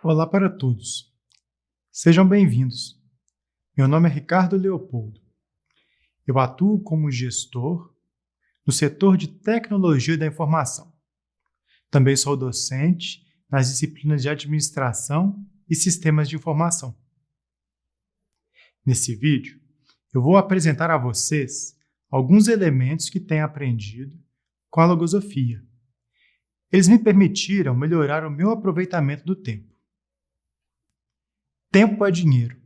Olá para todos. Sejam bem-vindos. Meu nome é Ricardo Leopoldo. Eu atuo como gestor no setor de tecnologia da informação. Também sou docente nas disciplinas de administração e sistemas de informação. Nesse vídeo, eu vou apresentar a vocês alguns elementos que tenho aprendido com a logosofia. Eles me permitiram melhorar o meu aproveitamento do tempo. Tempo é dinheiro.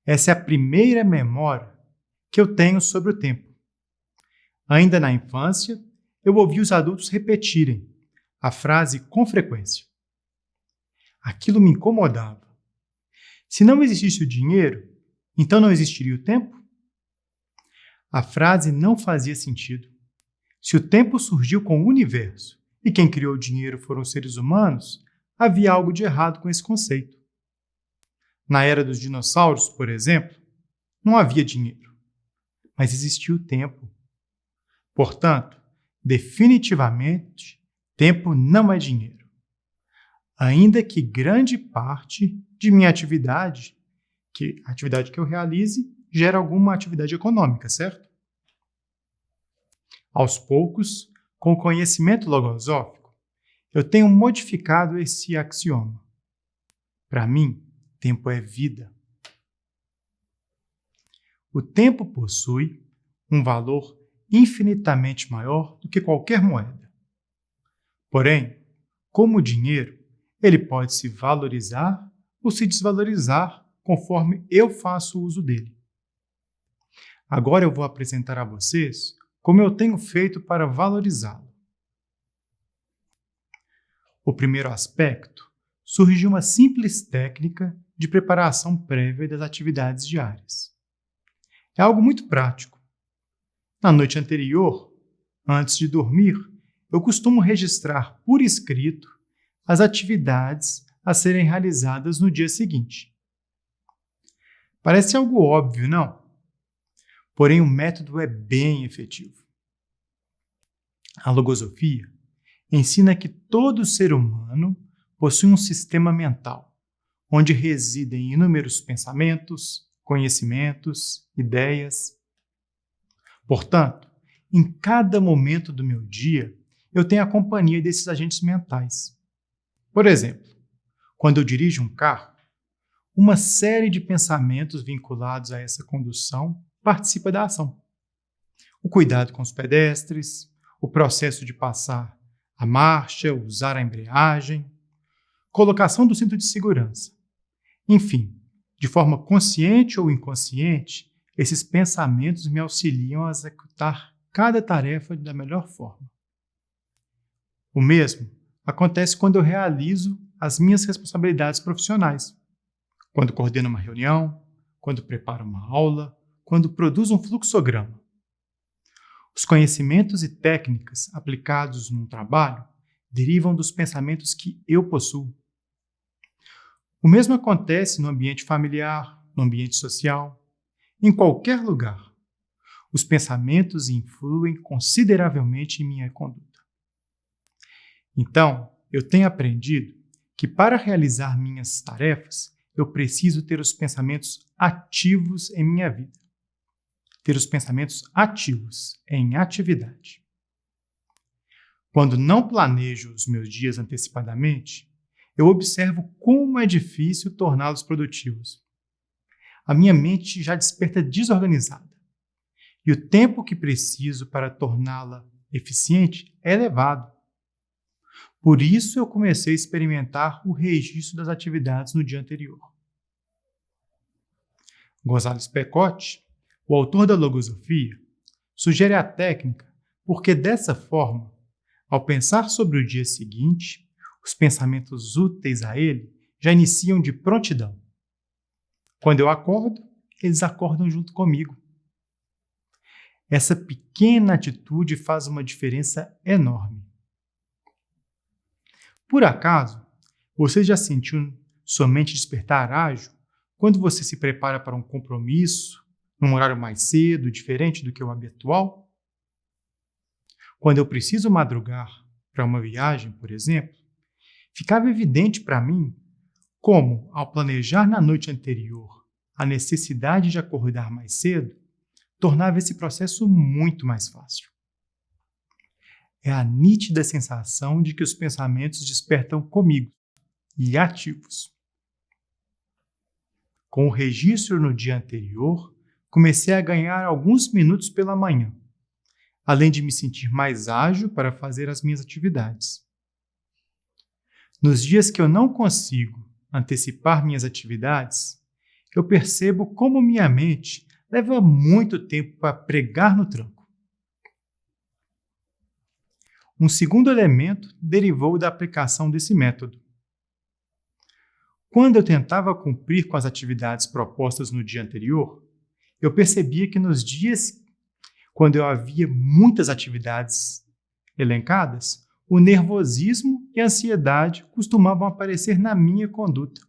Essa é a primeira memória que eu tenho sobre o tempo. Ainda na infância, eu ouvi os adultos repetirem a frase com frequência. Aquilo me incomodava. Se não existisse o dinheiro, então não existiria o tempo? A frase não fazia sentido. Se o tempo surgiu com o universo e quem criou o dinheiro foram os seres humanos, havia algo de errado com esse conceito. Na era dos dinossauros, por exemplo, não havia dinheiro, mas existia o tempo. Portanto, definitivamente, tempo não é dinheiro. Ainda que grande parte de minha atividade, a atividade que eu realize, gera alguma atividade econômica, certo? Aos poucos, com o conhecimento logosófico, eu tenho modificado esse axioma. Para mim, tempo é vida. O tempo possui um valor infinitamente maior do que qualquer moeda. Porém, como o dinheiro, ele pode se valorizar ou se desvalorizar conforme eu faço uso dele. Agora eu vou apresentar a vocês como eu tenho feito para valorizá-lo. O primeiro aspecto surge de uma simples técnica de preparação prévia das atividades diárias. É algo muito prático. Na noite anterior, antes de dormir, eu costumo registrar por escrito as atividades a serem realizadas no dia seguinte. Parece algo óbvio, não? Porém, o método é bem efetivo. A logosofia ensina que todo ser humano possui um sistema mental, onde residem inúmeros pensamentos, conhecimentos, ideias. Portanto, em cada momento do meu dia, eu tenho a companhia desses agentes mentais. Por exemplo, quando eu dirijo um carro, uma série de pensamentos vinculados a essa condução participa da ação. O cuidado com os pedestres, o processo de passar a marcha, usar a embreagem, colocação do cinto de segurança. Enfim, de forma consciente ou inconsciente, esses pensamentos me auxiliam a executar cada tarefa da melhor forma. O mesmo acontece quando eu realizo as minhas responsabilidades profissionais, quando coordeno uma reunião, quando preparo uma aula, quando produzo um fluxograma. Os conhecimentos e técnicas aplicados num trabalho derivam dos pensamentos que eu possuo. O mesmo acontece no ambiente familiar, no ambiente social, em qualquer lugar. Os pensamentos influem consideravelmente em minha conduta. Então, eu tenho aprendido que para realizar minhas tarefas, eu preciso ter os pensamentos ativos em minha vida. Ter os pensamentos ativos em atividade. Quando não planejo os meus dias antecipadamente, eu observo como é difícil torná-los produtivos. A minha mente já desperta desorganizada. E o tempo que preciso para torná-la eficiente é elevado. Por isso eu comecei a experimentar o registro das atividades no dia anterior. Gonzales Pecote, o autor da logosofia, sugere a técnica porque dessa forma, ao pensar sobre o dia seguinte, os pensamentos úteis a ele já iniciam de prontidão. Quando eu acordo, eles acordam junto comigo. Essa pequena atitude faz uma diferença enorme. Por acaso, você já sentiu sua mente despertar ágil quando você se prepara para um compromisso, num horário mais cedo, diferente do que o habitual? Quando eu preciso madrugar para uma viagem, por exemplo, ficava evidente para mim como, ao planejar na noite anterior a necessidade de acordar mais cedo, tornava esse processo muito mais fácil. É a nítida sensação de que os pensamentos despertam comigo e ativos. Com o registro no dia anterior, comecei a ganhar alguns minutos pela manhã, além de me sentir mais ágil para fazer as minhas atividades. Nos dias que eu não consigo antecipar minhas atividades, eu percebo como minha mente leva muito tempo para pregar no tranco. Um segundo elemento derivou da aplicação desse método. Quando eu tentava cumprir com as atividades propostas no dia anterior, eu percebia que nos dias quando eu havia muitas atividades elencadas, o nervosismo e a ansiedade costumavam aparecer na minha conduta.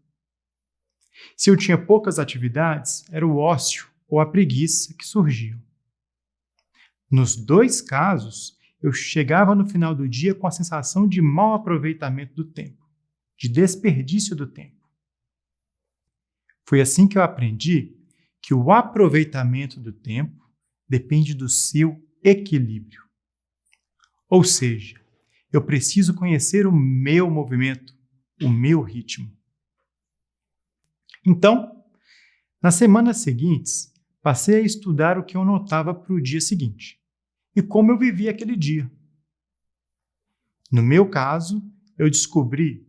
Se eu tinha poucas atividades, era o ócio ou a preguiça que surgiam. Nos dois casos, eu chegava no final do dia com a sensação de mau aproveitamento do tempo, de desperdício do tempo. Foi assim que eu aprendi que o aproveitamento do tempo depende do seu equilíbrio. Ou seja, eu preciso conhecer o meu movimento, o meu ritmo. Então, nas semanas seguintes, passei a estudar o que eu notava para o dia seguinte e como eu vivia aquele dia. No meu caso, eu descobri,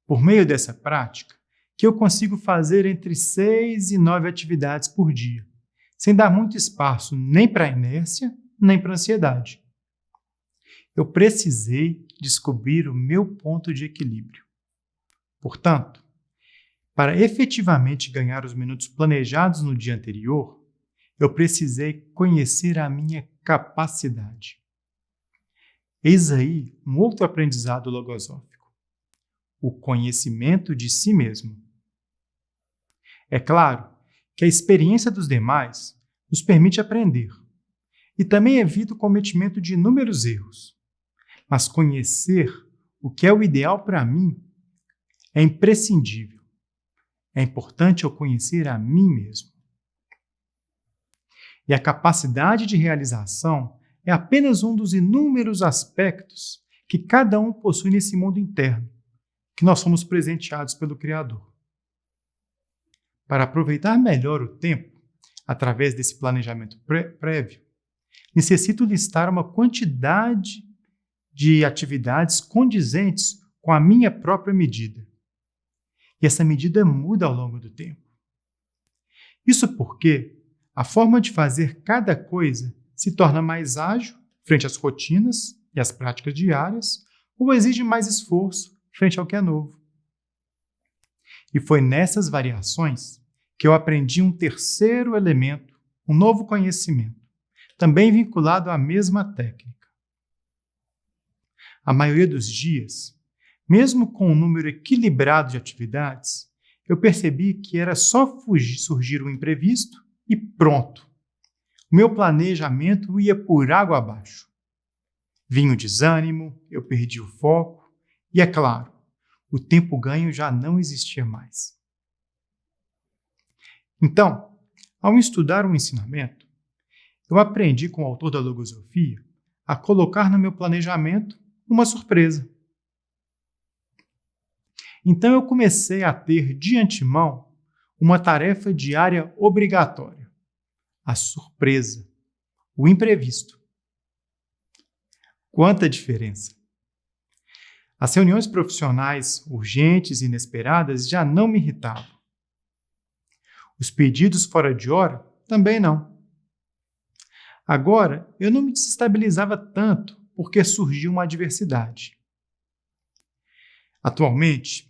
por meio dessa prática, que eu consigo fazer entre 6 e 9 atividades por dia, sem dar muito espaço nem para a inércia, nem para a ansiedade. Eu precisei descobrir o meu ponto de equilíbrio. Portanto, para efetivamente ganhar os minutos planejados no dia anterior, eu precisei conhecer a minha capacidade. Eis aí um outro aprendizado logosófico: o conhecimento de si mesmo. É claro que a experiência dos demais nos permite aprender e também evita o cometimento de inúmeros erros. Mas conhecer o que é o ideal para mim é imprescindível. É importante eu conhecer a mim mesmo. E a capacidade de realização é apenas um dos inúmeros aspectos que cada um possui nesse mundo interno, que nós somos presenteados pelo Criador. Para aproveitar melhor o tempo, através desse planejamento prévio, necessito listar uma quantidade de atividades condizentes com a minha própria medida. E essa medida muda ao longo do tempo. Isso porque a forma de fazer cada coisa se torna mais ágil frente às rotinas e às práticas diárias, ou exige mais esforço frente ao que é novo. E foi nessas variações que eu aprendi um terceiro elemento, um novo conhecimento, também vinculado à mesma técnica. A maioria dos dias, mesmo com um número equilibrado de atividades, eu percebi que era só surgir um imprevisto e pronto. O meu planejamento ia por água abaixo. Vinha o desânimo, eu perdi o foco e, é claro, o tempo ganho já não existia mais. Então, ao estudar um ensinamento, eu aprendi com o autor da logosofia a colocar no meu planejamento uma surpresa. Então eu comecei a ter de antemão uma tarefa diária obrigatória: a surpresa, o imprevisto. Quanta diferença! As reuniões profissionais urgentes e inesperadas já não me irritavam. Os pedidos fora de hora também não. Agora, eu não me desestabilizava tanto porque surgiu uma adversidade. Atualmente,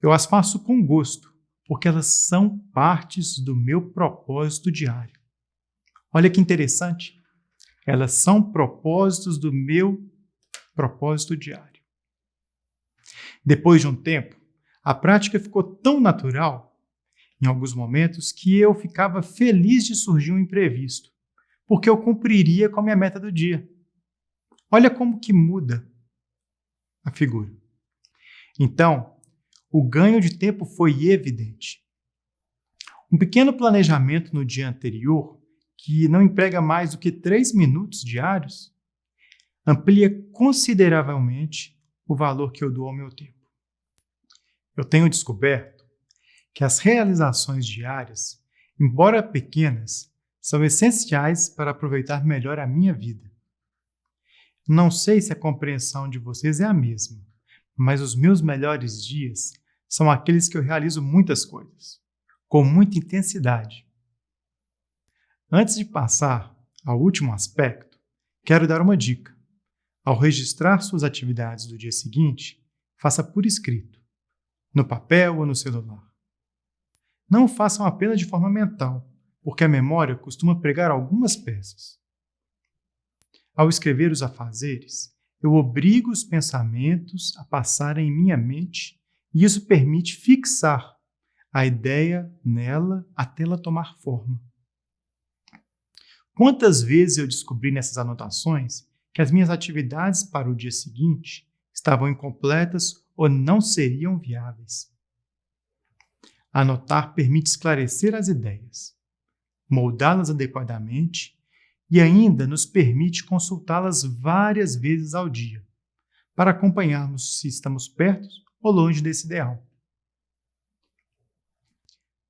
eu as faço com gosto, porque elas são partes do meu propósito diário. Olha que interessante. Elas são propósitos do meu propósito diário. Depois de um tempo, a prática ficou tão natural, em alguns momentos, que eu ficava feliz de surgir um imprevisto, porque eu cumpriria com a minha meta do dia. Olha como que muda a figura. Então, o ganho de tempo foi evidente. Um pequeno planejamento no dia anterior, que não emprega mais do que 3 minutos diários, amplia consideravelmente o valor que eu dou ao meu tempo. Eu tenho descoberto que as realizações diárias, embora pequenas, são essenciais para aproveitar melhor a minha vida. Não sei se a compreensão de vocês é a mesma, mas os meus melhores dias são aqueles que eu realizo muitas coisas, com muita intensidade. Antes de passar ao último aspecto, quero dar uma dica. Ao registrar suas atividades do dia seguinte, faça por escrito, no papel ou no celular. Não o façam apenas de forma mental, porque a memória costuma pregar algumas peças. Ao escrever os afazeres, eu obrigo os pensamentos a passarem em minha mente e isso permite fixar a ideia nela até ela tomar forma. Quantas vezes eu descobri nessas anotações que as minhas atividades para o dia seguinte estavam incompletas ou não seriam viáveis? Anotar permite esclarecer as ideias, moldá-las adequadamente e ainda nos permite consultá-las várias vezes ao dia, para acompanharmos se estamos perto ou longe desse ideal.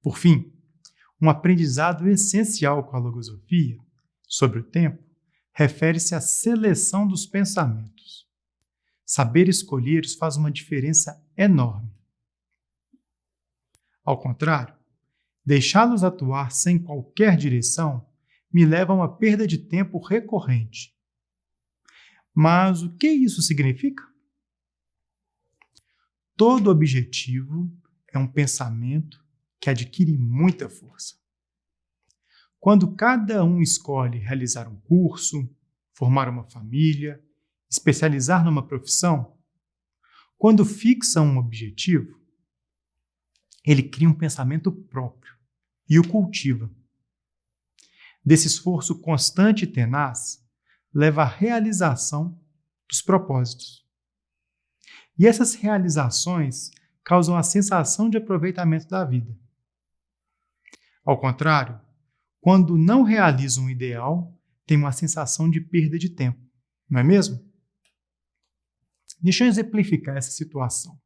Por fim, um aprendizado essencial com a logosofia sobre o tempo refere-se à seleção dos pensamentos. Saber escolher faz uma diferença enorme. Ao contrário, deixá-los atuar sem qualquer direção me leva a uma perda de tempo recorrente. Mas o que isso significa? Todo objetivo é um pensamento que adquire muita força. Quando cada um escolhe realizar um curso, formar uma família, especializar numa profissão, quando fixa um objetivo, ele cria um pensamento próprio e o cultiva. Desse esforço constante e tenaz, leva à realização dos propósitos. E essas realizações causam a sensação de aproveitamento da vida. Ao contrário, quando não realiza um ideal, tem uma sensação de perda de tempo, não é mesmo? Deixa eu exemplificar essa situação.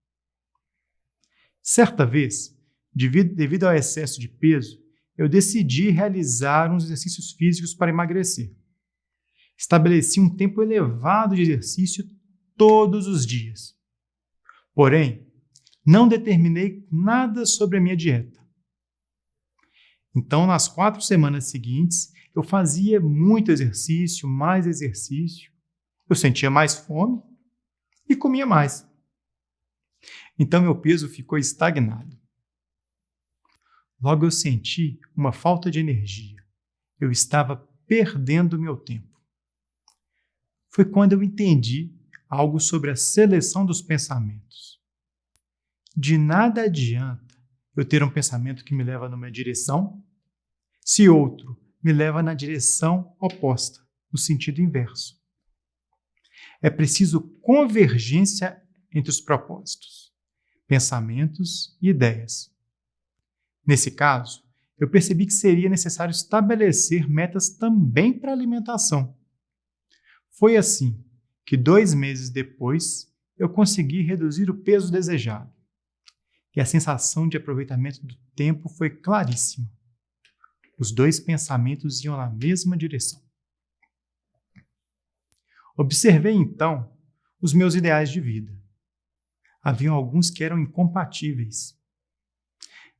Certa vez, devido ao excesso de peso, eu decidi realizar uns exercícios físicos para emagrecer. Estabeleci um tempo elevado de exercício todos os dias. Porém, não determinei nada sobre a minha dieta. Então, nas 4 semanas seguintes, eu fazia muito exercício, mais exercício. Eu sentia mais fome e comia mais. Então, meu peso ficou estagnado. Logo eu senti uma falta de energia. Eu estava perdendo meu tempo. Foi quando eu entendi algo sobre a seleção dos pensamentos. De nada adianta eu ter um pensamento que me leva numa direção, se outro me leva na direção oposta, no sentido inverso. É preciso convergência entre os propósitos, pensamentos e ideias. Nesse caso, eu percebi que seria necessário estabelecer metas também para a alimentação. Foi assim que 2 meses depois, eu consegui reduzir o peso desejado. E a sensação de aproveitamento do tempo foi claríssima. Os 2 pensamentos iam na mesma direção. Observei então os meus ideais de vida. Haviam alguns que eram incompatíveis.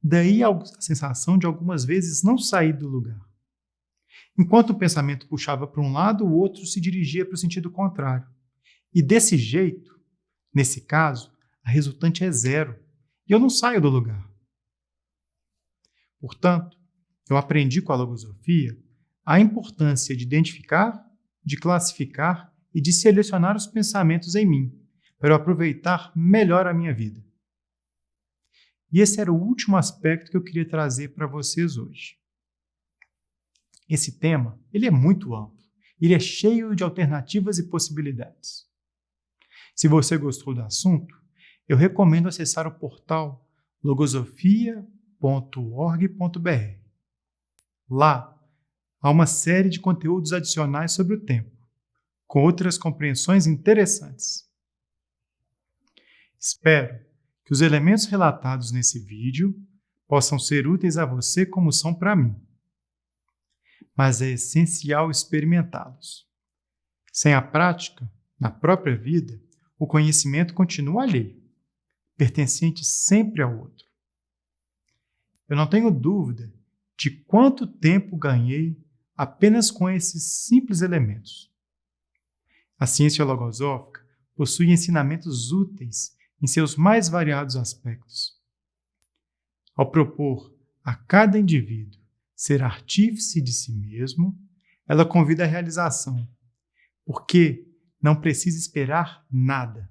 Daí a sensação de algumas vezes não sair do lugar. Enquanto o pensamento puxava para um lado, o outro se dirigia para o sentido contrário. E desse jeito, nesse caso, a resultante é 0 e eu não saio do lugar. Portanto, eu aprendi com a logosofia a importância de identificar, de classificar e de selecionar os pensamentos em mim, para eu aproveitar melhor a minha vida. E esse era o último aspecto que eu queria trazer para vocês hoje. Esse tema, ele é muito amplo, ele é cheio de alternativas e possibilidades. Se você gostou do assunto, eu recomendo acessar o portal logosofia.org.br. Lá, há uma série de conteúdos adicionais sobre o tempo, com outras compreensões interessantes. Espero que os elementos relatados nesse vídeo possam ser úteis a você como são para mim. Mas é essencial experimentá-los. Sem a prática, na própria vida, o conhecimento continua alheio, pertencente sempre ao outro. Eu não tenho dúvida de quanto tempo ganhei apenas com esses simples elementos. A ciência logosófica possui ensinamentos úteis em seus mais variados aspectos. Ao propor a cada indivíduo ser artífice de si mesmo, ela convida à realização, porque não precisa esperar nada.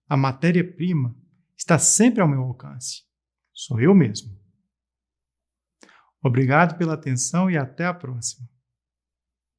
A matéria-prima está sempre ao meu alcance. Sou eu mesmo. Obrigado pela atenção e até a próxima.